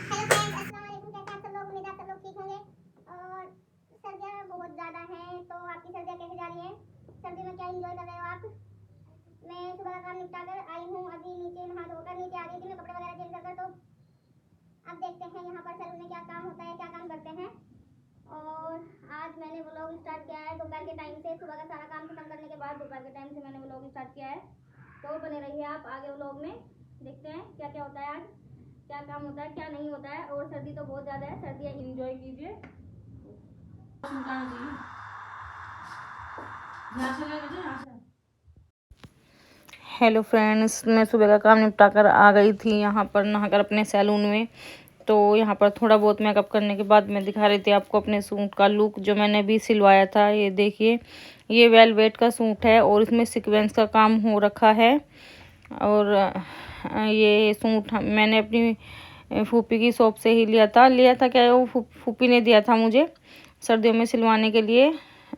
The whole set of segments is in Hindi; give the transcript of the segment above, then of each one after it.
अस्सलाम वालेकुम। कैसे आप सब लोग? उम्मीद है आप सब लोग ठीक होंगे। और सर्दियाँ बहुत ज़्यादा हैं, तो आपकी सर्दियाँ कैसे जा रही हैं? सर्दी में क्या एंजॉय कर रहे हो आप? मैं सुबह का काम निपटा कर आई हूँ, अभी नीचे नहा धोकर नीचे आ गई थी मैं कपड़े वगैरह चेंज कर। तो अब देखते हैं यहाँ पर सैलून में क्या काम होता है, क्या काम करते हैं। और आज मैंने व्लॉग स्टार्ट किया है दोपहर के टाइम से। सुबह का सारा काम खत्म करने के बाद दोपहर के टाइम से मैंने व्लॉग स्टार्ट किया है, तो बने रहिए आप आगे व्लॉग में। देखते हैं क्या क्या होता है आज, क्या काम होता है क्या नहीं होता है। और सर्दी तो बहुत ज़्यादा है, सर्दियाँ एंजॉय कीजिए। हेलो फ्रेंड्स, मैं सुबह का काम निपटा कर आ गई थी यहाँ पर नहाकर अपने सैलून में। तो यहाँ पर थोड़ा बहुत मेकअप करने के बाद मैं दिखा रही थी आपको अपने सूट का लुक, जो मैंने अभी सिलवाया था। ये देखिए, ये वेलवेट का सूट है और इसमें सीक्वेंस का काम हो रखा है। और ये सूट मैंने अपनी फूफी की शॉप से ही लिया था क्या, वो फूफी ने दिया था मुझे सर्दियों में सिलवाने के लिए।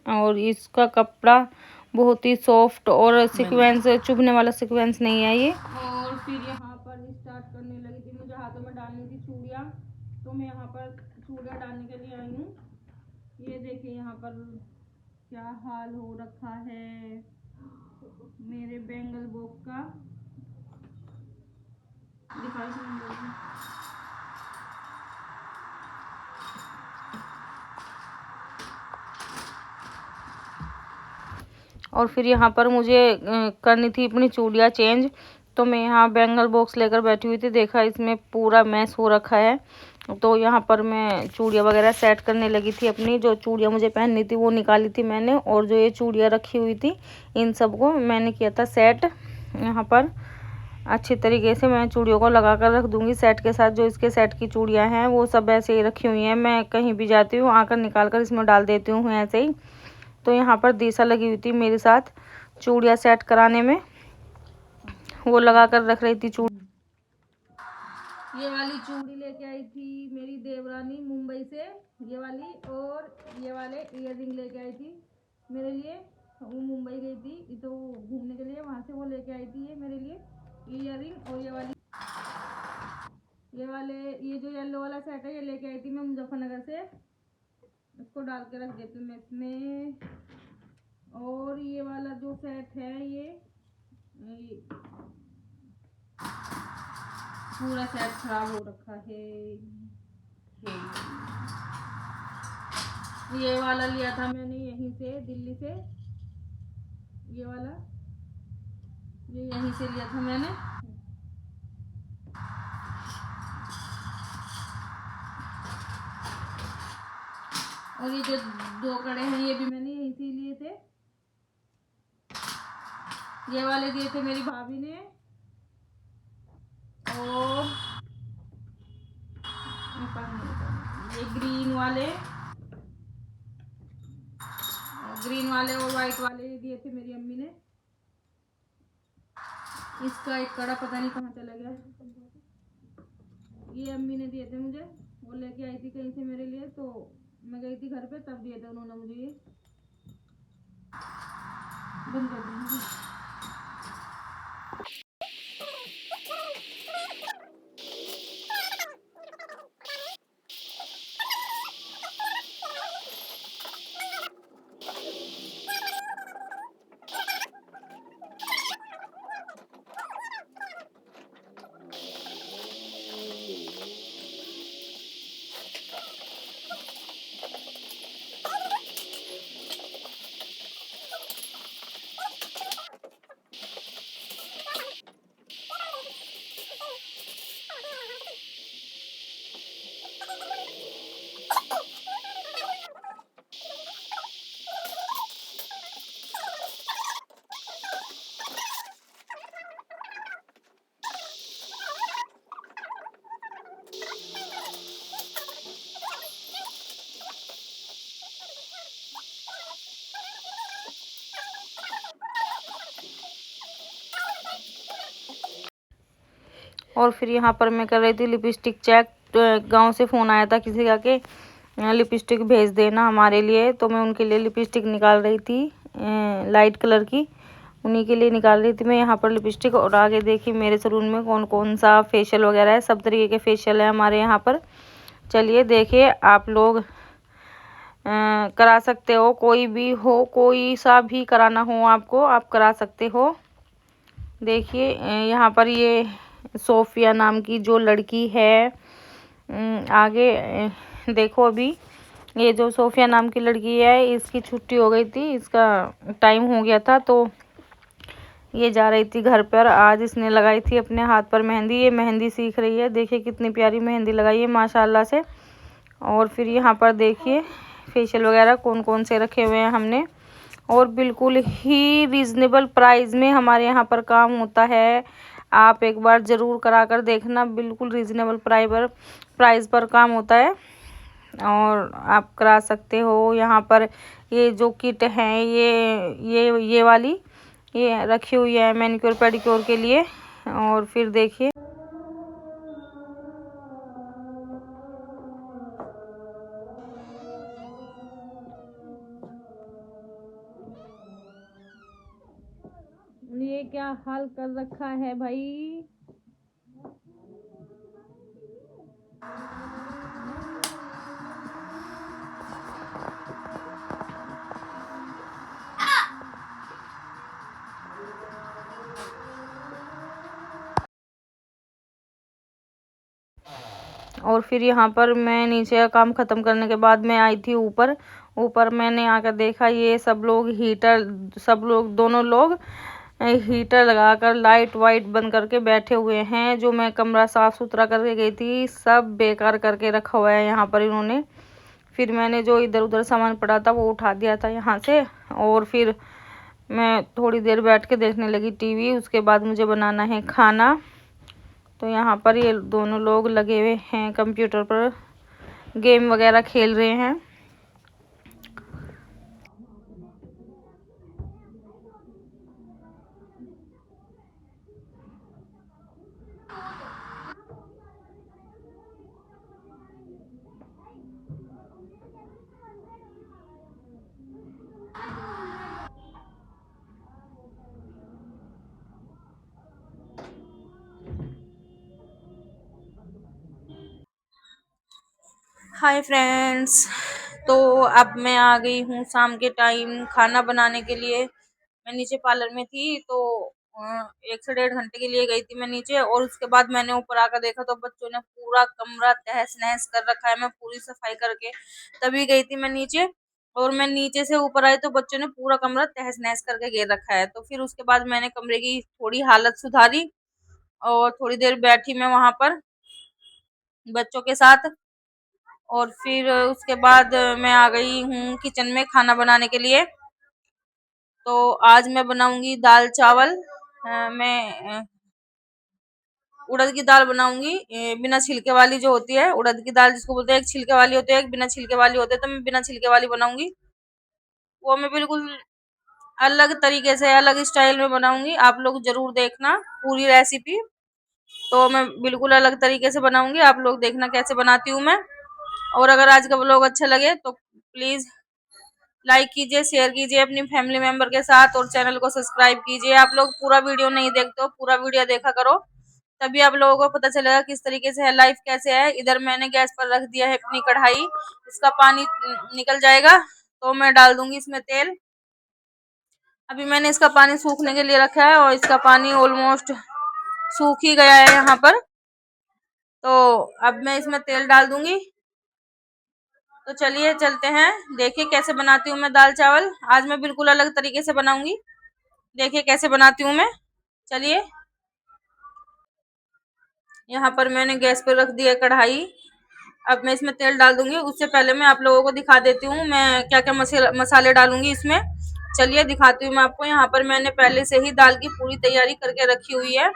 और इसका कपड़ा बहुत ही सॉफ्ट और सीक्वेंस, चुभने वाला सीक्वेंस नहीं है ये। और फिर यहाँ पर स्टार्ट करने लगी थी, मुझे हाथों में डालनी थी चूड़ियाँ, तो मैं यहाँ पर चूड़ियाँ डालने के लिए आई हूँ। ये देखिए यहाँ पर क्या हाल हो रखा है मेरे बैंगल बॉक्स का। और फिर यहाँ पर मुझे करनी थी अपनी चूड़ियाँ चेंज, तो मैं यहाँ बैंगल बॉक्स लेकर बैठी हुई थी। देखा इसमें पूरा मैस हो रखा है, तो यहाँ पर मैं चूड़ियाँ वगैरह सेट करने लगी थी। अपनी जो चूड़ियाँ मुझे पहननी थी वो निकाली थी मैंने, और जो ये चूड़ियाँ रखी हुई थी इन सबको मैंने किया था सेट। यहाँ पर अच्छी तरीके से मैं चूड़ियों को लगा कर रख दूँगी सेट के साथ। जो इसके सेट की चूड़ियाँ हैं वो सब ऐसे ही रखी हुई हैं, मैं कहीं भी जाती हूँ आकर निकाल कर इसमें डाल देती हूँ ऐसे ही। तो यहाँ पर दिशा लगी हुई थी मेरे साथ चूड़ियाँ सेट कराने में, वो लगा कर रख रही थी चूड़ी। ये वाली चूड़ी लेके आई थी मेरी देवरानी मुंबई से, ये वाली। और ये वाले इयररिंग लेके आई थी मेरे लिए। वो मुंबई गई थी तो घूमने के लिए, वहाँ से वो लेके आई थी ये मेरे लिए इयररिंग। और ये जो येलो वाला सेट है ये लेके आई थी मैं मुजफ्फरनगर से। इसको डाल के रख देती हूँ मैं इसमें। और ये वाला जो सेट है ये पूरा सेट खराब हो रखा है। ये वाला लिया था मैंने यहीं से, दिल्ली से। ये वाला ये यहीं से लिया था मैंने। और ये जो दो कड़े हैं ये भी मैंने यहीं से लिए थे। ये वाले दिए थे मेरी भाभी ने। और ये ग्रीन वाले और वाइट वाले दिए थे मेरी अम्मी ने। इसका एक कड़ा पता नहीं कहाँ चला गया, ये अम्मी ने दिए थे मुझे, वो लेके आई थी कहीं से मेरे लिए। तो मैं गई थी घर पे तब दिए थे उन्होंने मुझे ये। बंद कर दूँगी। और फिर यहाँ पर मैं कर रही थी लिपस्टिक चेक। गांव से फ़ोन आया था किसी का के लिपस्टिक भेज देना हमारे लिए, तो मैं उनके लिए लिपस्टिक निकाल रही थी लाइट कलर की। उन्हीं के लिए निकाल रही थी मैं यहाँ पर लिपस्टिक। और आगे देखिए मेरे सलून में कौन कौन सा फेशियल वगैरह है, सब तरीके के फेशियल है हमारे यहाँ पर। चलिए देखिए, आप लोग करा सकते हो, कोई भी हो, कोई सा भी कराना हो आपको, आप करा सकते हो। देखिए यहाँ पर ये सोफिया नाम की जो लड़की है, आगे देखो, अभी ये जो सोफिया नाम की लड़की है, इसकी छुट्टी हो गई थी, इसका टाइम हो गया था, तो ये जा रही थी घर पर। आज इसने लगाई थी अपने हाथ पर मेहंदी, ये मेहंदी सीख रही है। देखिए कितनी प्यारी मेहंदी लगाई है माशाल्लाह से। और फिर यहाँ पर देखिए फेशियल वगैरह कौन कौन से रखे हुए हैं हमने, और बिल्कुल ही रीज़नेबल प्राइस में हमारे यहाँ पर काम होता है। आप एक बार ज़रूर करा कर देखना, बिल्कुल रीज़नेबल प्राइस पर काम होता है, और आप करा सकते हो। यहाँ पर ये जो किट है, ये वाली ये रखी हुई है मैनिक्योर पेडिक्योर के लिए। और फिर देखिए ये क्या हाल कर रखा है भाई। और फिर यहाँ पर मैं नीचे का काम ख़त्म करने के बाद मैं आई थी ऊपर। ऊपर मैंने आकर देखा ये सब लोग दोनों लोग हीटर लगाकर लाइट वाइट बंद करके बैठे हुए हैं। जो मैं कमरा साफ़ सुथरा करके गई थी, सब बेकार करके रखा हुआ है यहाँ पर इन्होंने। फिर मैंने जो इधर उधर सामान पड़ा था वो उठा दिया था यहाँ से, और फिर मैं थोड़ी देर बैठ के देखने लगी टीवी। उसके बाद मुझे बनाना है खाना। तो यहाँ पर ये दोनों लोग लगे हुए हैं कंप्यूटर पर, गेम वगैरह खेल रहे हैं। हाय फ्रेंड्स, तो अब मैं आ गई हूँ शाम के टाइम खाना बनाने के लिए। मैं नीचे पार्लर में थी, तो 1 से 1.5 घंटे के लिए गई थी मैं नीचे। और उसके बाद मैंने ऊपर आकर देखा तो बच्चों ने पूरा कमरा तहस नहस कर रखा है। मैं पूरी सफाई करके तभी गई थी मैं नीचे, और मैं नीचे से ऊपर आई तो बच्चों ने पूरा कमरा तहस नहस करके घेर रखा है। तो फिर उसके बाद मैंने कमरे की थोड़ी हालत सुधारी, और थोड़ी देर बैठी मैं वहां पर बच्चों के साथ। और फिर उसके बाद मैं आ गई हूँ किचन में खाना बनाने के लिए। तो आज मैं बनाऊंगी दाल चावल। मैं उड़द की दाल बनाऊंगी, बिना छिलके वाली जो होती है उड़द की दाल, जिसको बोलते हैं। एक छिलके वाली होती है, एक बिना छिलके वाली होती है, तो मैं बिना छिलके वाली बनाऊंगी। वो मैं बिल्कुल अलग तरीके से, अलग स्टाइल में बनाऊंगी। आप लोग जरूर देखना पूरी रेसिपी। तो मैं बिल्कुल अलग तरीके से बनाऊंगी, आप लोग देखना कैसे बनाती हूँ मैं। और अगर आज का व्लॉग अच्छा लगे तो प्लीज लाइक कीजिए, शेयर कीजिए अपनी फैमिली मेंबर के साथ, और चैनल को सब्सक्राइब कीजिए। आप लोग पूरा वीडियो नहीं देखते हो, पूरा वीडियो देखा करो, तभी आप लोगों को पता चलेगा किस तरीके से है, लाइफ कैसे है। इधर मैंने गैस पर रख दिया है अपनी कढ़ाई, इसका पानी निकल जाएगा तो मैं डाल दूंगी इसमें तेल। अभी मैंने इसका पानी सूखने के लिए रखा है, और इसका पानी ऑलमोस्ट सूख ही गया है यहाँ पर। तो अब मैं इसमें तेल डाल दूंगी। तो चलिए चलते हैं, देखिए कैसे बनाती हूँ मैं दाल चावल। आज मैं बिल्कुल अलग तरीके से बनाऊंगी, देखिए कैसे बनाती हूँ मैं। चलिए, यहाँ पर मैंने गैस पर रख दिया कढ़ाई। अब मैं इसमें तेल डाल दूंगी। उससे पहले मैं आप लोगों को दिखा देती हूँ मैं क्या क्या मसाले डालूंगी इसमें। चलिए दिखाती हूँ मैं आपको। यहाँ पर मैंने पहले से ही दाल की पूरी तैयारी करके रखी हुई है।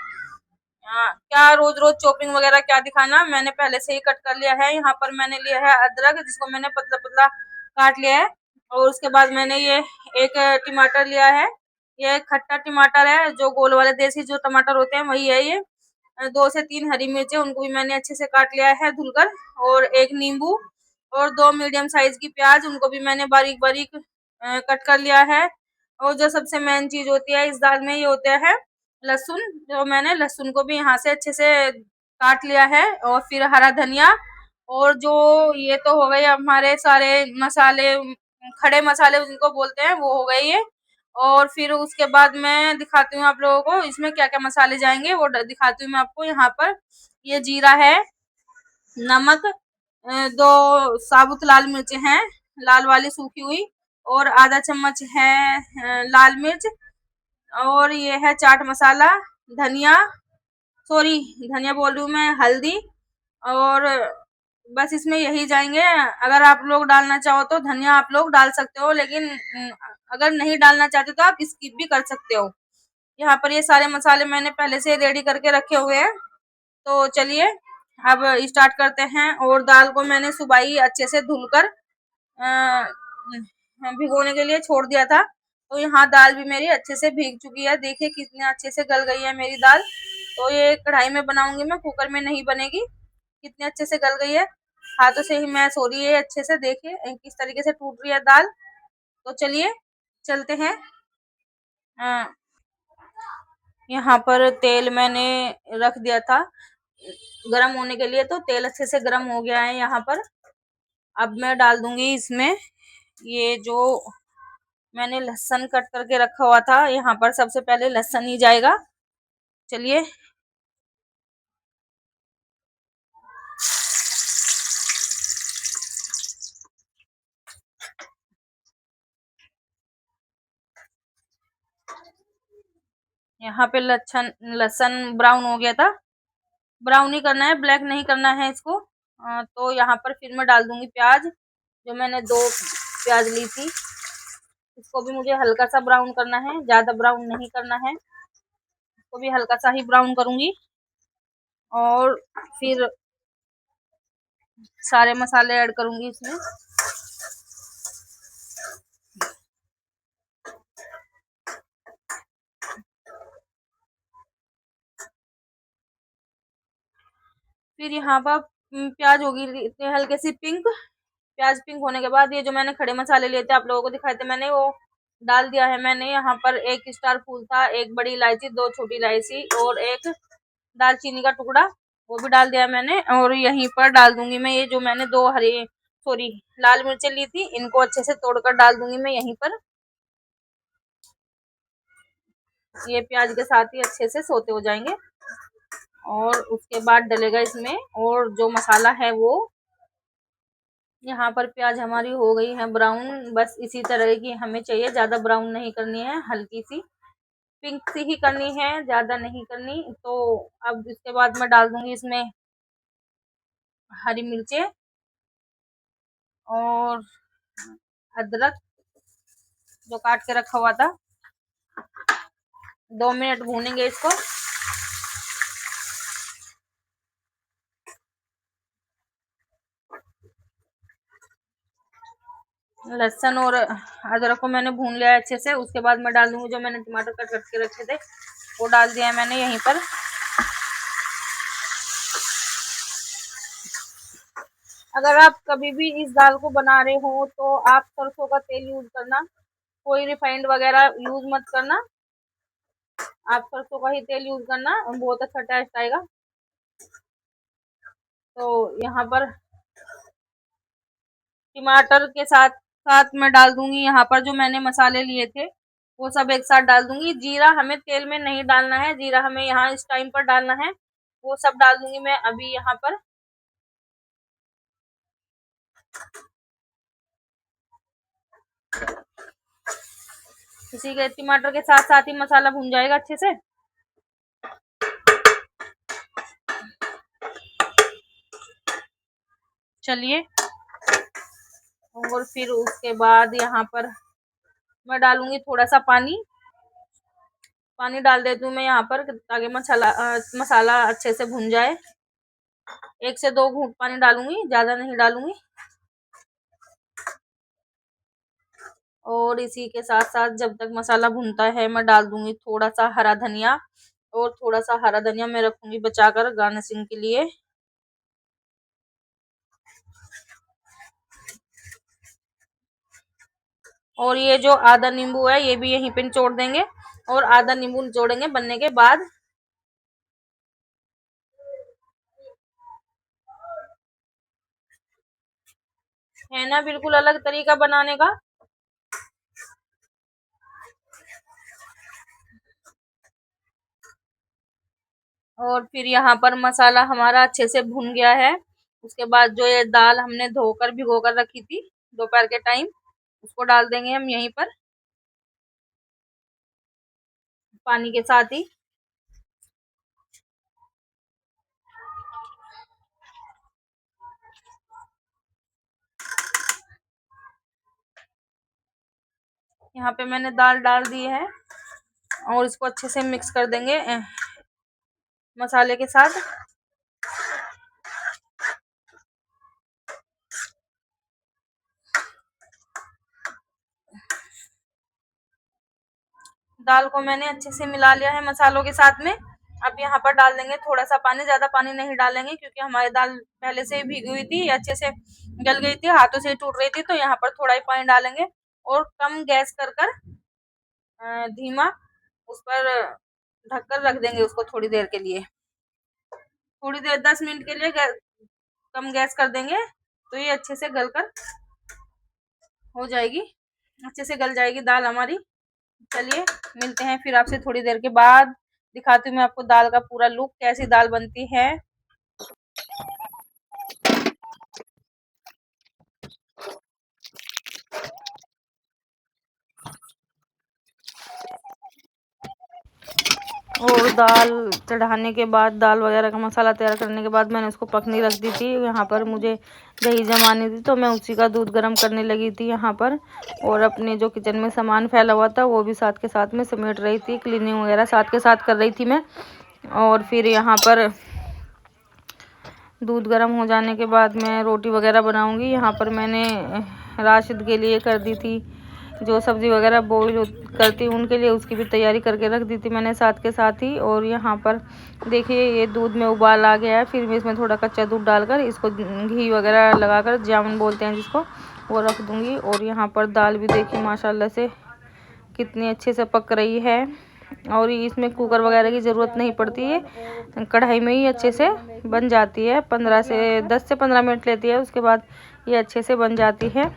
क्या रोज रोज चॉपिंग वगैरह क्या दिखाना, मैंने पहले से ही कट कर लिया है। यहाँ पर मैंने लिया है अदरक, जिसको मैंने पतला पतला काट लिया है। और उसके बाद मैंने ये एक टमाटर लिया है, ये खट्टा टमाटर है, जो गोल वाले देसी जो टमाटर होते हैं वही है ये। 2 से 3 हरी मिर्चें, उनको भी मैंने अच्छे से काट लिया है धुलकर। और एक नींबू, और 2 मीडियम साइज की प्याज, उनको भी मैंने बारीक बारीक कट कर लिया है। और जो सबसे मेन चीज होती है इस दाल में ये होता है लहसुन। जो मैंने लहसुन को भी यहाँ से अच्छे से काट लिया है, और फिर हरा धनिया, और जो ये तो हो गए हमारे सारे मसाले, खड़े मसाले जिनको बोलते हैं, वो हो गए ये। और फिर उसके बाद मैं दिखाती हूँ आप लोगों को इसमें क्या क्या मसाले जाएंगे, वो दिखाती हूँ मैं आपको। यहाँ पर ये जीरा है, नमक, दो साबुत लाल मिर्च हैं, लाल वाली सूखी हुई, और आधा चम्मच है लाल मिर्च, और ये है चाट मसाला, धनिया, सॉरी धनिया बोल रही हूँ मैं, हल्दी, और बस इसमें यही जाएंगे। अगर आप लोग डालना चाहो तो धनिया आप लोग डाल सकते हो, लेकिन अगर नहीं डालना चाहते तो आप स्किप भी कर सकते हो। यहाँ पर ये सारे मसाले मैंने पहले से रेडी करके रखे हुए हैं। तो चलिए अब स्टार्ट करते हैं। और दाल को मैंने सुबह ही अच्छे से धुलकर भिगोने के लिए छोड़ दिया था। तो यहाँ दाल भी मेरी अच्छे से भीग चुकी है, देखिए कितने अच्छे से गल गई है मेरी दाल। तो ये कढ़ाई में बनाऊंगी मैं, कुकर में नहीं बनेगी। कितने अच्छे से गल गई है, हाथों से ही मैश हो रही है अच्छे से, देखिए किस तरीके से टूट रही है दाल। तो चलिए चलते हैं। यहाँ पर तेल मैंने रख दिया था गरम होने के लिए, तो तेल अच्छे से गरम हो गया है यहाँ पर। अब मैं डाल दूंगी इसमें ये जो मैंने लहसुन कट करके रखा हुआ था, यहाँ पर सबसे पहले लहसुन ही जाएगा। चलिए यहाँ पे लहसुन ब्राउन हो गया था। ब्राउन ही करना है, ब्लैक नहीं करना है इसको। तो यहाँ पर फिर मैं डाल दूंगी प्याज, जो मैंने 2 प्याज ली थी। इसको भी मुझे हल्का सा ब्राउन करना है, ज्यादा ब्राउन नहीं करना है, इसको भी हल्का सा ही ब्राउन करूंगी। और फिर सारे मसाले ऐड करूंगी इसमें। फिर यहाँ पर प्याज होगी हल्के सी पिंक। प्याज पिंक होने के बाद ये जो मैंने खड़े मसाले लिए थे, आप लोगों को दिखाए थे मैंने, वो डाल दिया है मैंने। यहाँ पर 1 स्टार फूल था, 1 बड़ी इलायची, 2 छोटी इलायची, और 1 दालचीनी का टुकड़ा, वो भी डाल दिया मैंने। और यहीं पर डाल दूंगी मैं ये जो मैंने 2 लाल मिर्चें ली थी, इनको अच्छे से तोड़कर डाल दूंगी मैं यहीं पर। ये प्याज के साथ ही अच्छे से सोते हो जाएंगे, और उसके बाद डलेगा इसमें और जो मसाला है वो। यहाँ पर प्याज हमारी हो गई है ब्राउन, बस इसी तरह की हमें चाहिए, ज्यादा ब्राउन नहीं करनी है, हल्की सी पिंक सी ही करनी है, ज्यादा नहीं करनी। तो अब इसके बाद मैं डाल दूंगी इसमें हरी मिर्चें और अदरक जो काट के रखा हुआ था। 2 मिनट भूनेंगे इसको। लहसुन और अदरक को मैंने भून लिया है अच्छे से। उसके बाद मैं डाल दूंगी जो मैंने टमाटर कट करके रखे थे, वो डाल दिया है मैंने यहीं पर। अगर आप कभी भी इस दाल को बना रहे हो तो आप सरसों का तेल यूज करना, कोई रिफाइंड वगैरह यूज मत करना, आप सरसों का ही तेल यूज करना, बहुत अच्छा टेस्ट आएगा। तो यहाँ पर टमाटर के साथ साथ मैं डाल दूंगी यहाँ पर जो मैंने मसाले लिए थे, वो सब एक साथ डाल दूंगी। जीरा हमें तेल में नहीं डालना है, जीरा हमें यहाँ इस टाइम पर डालना है, वो सब डाल दूंगी मैं अभी यहाँ पर। इसी के टमाटर के साथ साथ ही मसाला भून जाएगा अच्छे से। चलिए, और फिर उसके बाद यहाँ पर मैं डालूंगी थोड़ा सा पानी। पानी डाल देती हूँ मैं यहाँ पर ताकि मसाला अच्छे से भुन जाए। 1 से 2 घूंट पानी डालूंगी, ज्यादा नहीं डालूंगी। और इसी के साथ साथ जब तक मसाला भुनता है मैं डाल दूंगी थोड़ा सा हरा धनिया, और थोड़ा सा हरा धनिया मैं रखूंगी बचाकर गार्निशिंग के लिए। और ये जो आधा नींबू है ये भी यहीं पे निचोड़ देंगे, और आधा नींबू निचोड़ेंगे बनने के बाद। है ना बिल्कुल अलग तरीका बनाने का। और फिर यहाँ पर मसाला हमारा अच्छे से भुन गया है। उसके बाद जो ये दाल हमने धोकर भिगो कर रखी थी दोपहर के टाइम, उसको डाल देंगे हम यहीं पर पानी के साथ ही। यहाँ पे मैंने दाल डाल दी है और इसको अच्छे से मिक्स कर देंगे मसाले के साथ। दाल को मैंने अच्छे से मिला लिया है मसालों के साथ में। अब यहाँ पर डाल देंगे थोड़ा सा पानी, ज्यादा पानी नहीं डालेंगे क्योंकि हमारी दाल पहले से ही भीगी हुई थी, अच्छे से गल गई थी, हाथों से टूट रही थी, तो यहाँ पर थोड़ा ही पानी डालेंगे और कम गैस कर धीमा उस पर ढककर रख देंगे उसको थोड़ी देर के लिए, थोड़ी देर 10 मिनट के लिए कम गैस कर देंगे, तो ये अच्छे से गल कर हो जाएगी, अच्छे से गल जाएगी दाल हमारी। चलिए मिलते हैं फिर आपसे थोड़ी देर के बाद, दिखाती हूँ मैं आपको दाल का पूरा लुक, कैसी दाल बनती है। और दाल चढ़ाने के बाद, दाल वगैरह का मसाला तैयार करने के बाद मैंने उसको पकनी रख दी थी। यहाँ पर मुझे दही जमानी थी तो मैं उसी का दूध गर्म करने लगी थी यहाँ पर, और अपने जो किचन में सामान फैला हुआ था वो भी साथ के साथ में समेट रही थी, क्लीनिंग वगैरह साथ के साथ कर रही थी मैं। और फिर यहाँ पर दूध गर्म हो जाने के बाद मैं रोटी वगैरह बनाऊंगी। यहाँ पर मैंने राशिद के लिए कर दी थी, जो सब्ज़ी वगैरह बॉईल करती उनके लिए उसकी भी तैयारी करके रख दी थी मैंने साथ के साथ ही। और यहाँ पर देखिए ये दूध में उबाल आ गया है, फिर मैं इसमें थोड़ा कच्चा दूध डालकर इसको घी वगैरह लगाकर जामुन बोलते हैं जिसको, वो रख दूँगी। और यहाँ पर दाल भी देखिए माशाल्लाह से कितनी अच्छे से पक रही है, और इसमें कुकर वगैरह की ज़रूरत नहीं पड़ती है, कढ़ाई में ही अच्छे से बन जाती है। 10 से 15 मिनट लेती है, उसके बाद ये अच्छे से बन जाती है।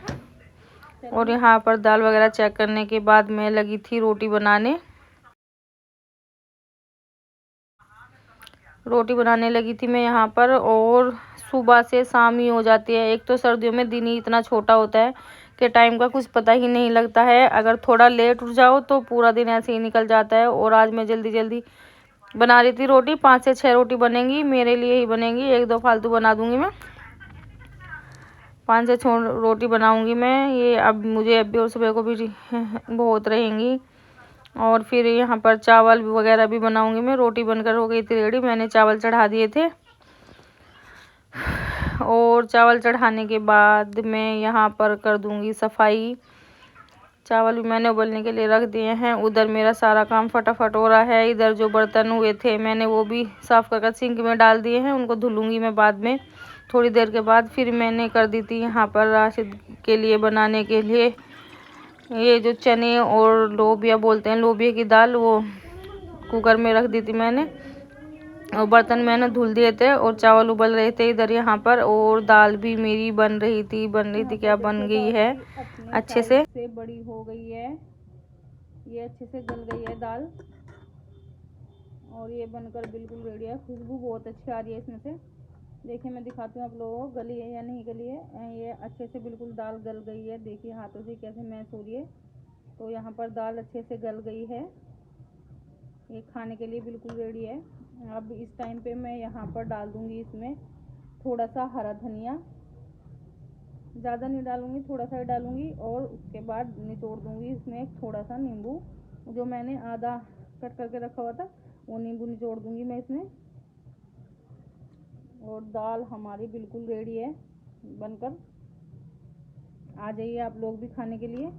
और यहाँ पर दाल वगैरह चेक करने के बाद मैं लगी थी रोटी बनाने, लगी थी मैं यहाँ पर। और सुबह से शाम ही हो जाती है, एक तो सर्दियों में दिन ही इतना छोटा होता है कि टाइम का कुछ पता ही नहीं लगता है, अगर थोड़ा लेट उठ जाओ तो पूरा दिन ऐसे ही निकल जाता है। और आज मैं जल्दी जल्दी बना रही थी रोटी, 5 से 6 रोटी बनेंगी, मेरे लिए ही बनेंगी, 1-2 फालतू बना दूंगी मैं। 5 से 6 रोटी बनाऊंगी मैं, ये अब मुझे अब भी और सुबह को भी बहुत रहेंगी। और फिर यहाँ पर चावल वगैरह भी बनाऊंगी मैं। रोटी बनकर हो गई थी रेडी, मैंने चावल चढ़ा दिए थे। और चावल चढ़ाने के बाद मैं यहाँ पर कर दूंगी सफाई। चावल भी मैंने उबलने के लिए रख दिए हैं, उधर मेरा सारा काम फटाफट हो रहा है। इधर जो बर्तन हुए थे मैंने वो भी साफ़ कर सिंक में डाल दिए हैं, उनको धुलूंगी मैं बाद में थोड़ी देर के बाद। फिर मैंने कर दी थी यहाँ पर राशिद के लिए बनाने के लिए ये जो चने और लोबिया बोलते हैं, लोबिया की दाल, वो कुकर में रख दी थी मैंने, और बर्तन मैंने धुल दिए थे और चावल उबल रहे थे इधर यहाँ पर। और दाल भी मेरी बन रही थी क्या बन गई है, अच्छे से बड़ी हो गई है, ये अच्छे से गल गई है दाल, और ये बनकर बिल्कुल रेडी है। खुशबू बहुत अच्छी आ रही है इसमें से, देखिए मैं दिखाती हूँ आप लोगों को गली है या नहीं गली है। ये अच्छे से बिल्कुल दाल गल गई है, देखिए हाथों से कैसे मैश हो रही है। तो यहाँ पर दाल अच्छे से गल गई है, ये खाने के लिए बिल्कुल रेडी है। अब इस टाइम पे मैं यहाँ पर डाल दूँगी इसमें थोड़ा सा हरा धनिया, ज़्यादा नहीं डालूँगी, थोड़ा सा ही डालूँगी। और उसके बाद निचोड़ दूँगी इसमें थोड़ा सा नींबू, जो मैंने आधा कट करके रखा हुआ था वो नींबू निचोड़ दूँगी मैं इसमें। और दाल हमारी बिल्कुल रेडी है बनकर, आ जाइए आप लोग भी खाने के लिए।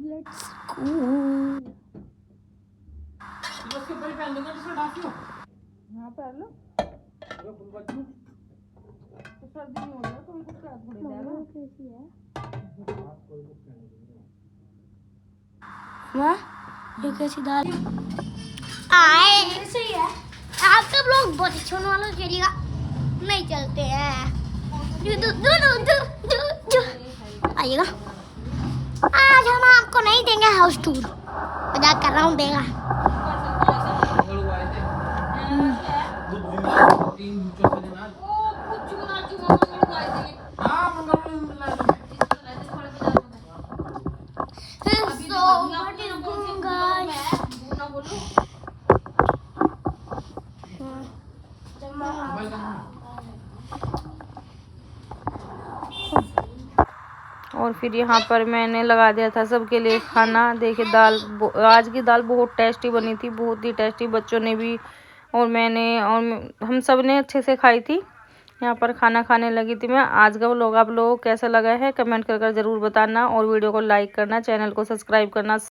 Let's go. हाँ पहन लो। सर्दी नहीं हो रहा तो कुछ क्या थोड़ी देगा कैसी है मां ये कैसी दाल आए सही है। आप सब लोग बहुत अच्छे होने वाले चलिएगा नहीं चलते हैं आइएगा। आज हम आपको नहीं देंगे हाउस टूर मजाक कर रहा हूँ देगा। और फिर यहाँ पर मैंने लगा दिया था सबके लिए खाना। देखिए दाल, आज की दाल बहुत टेस्टी बनी थी, बहुत ही टेस्टी। बच्चों ने भी और मैंने और हम सब ने अच्छे से खाई थी। यहाँ पर खाना खाने लगी थी मैं। आज का व्लॉग आप लोगों को कैसा लगा है कमेंट कर ज़रूर बताना और वीडियो को लाइक करना, चैनल को सब्सक्राइब करना।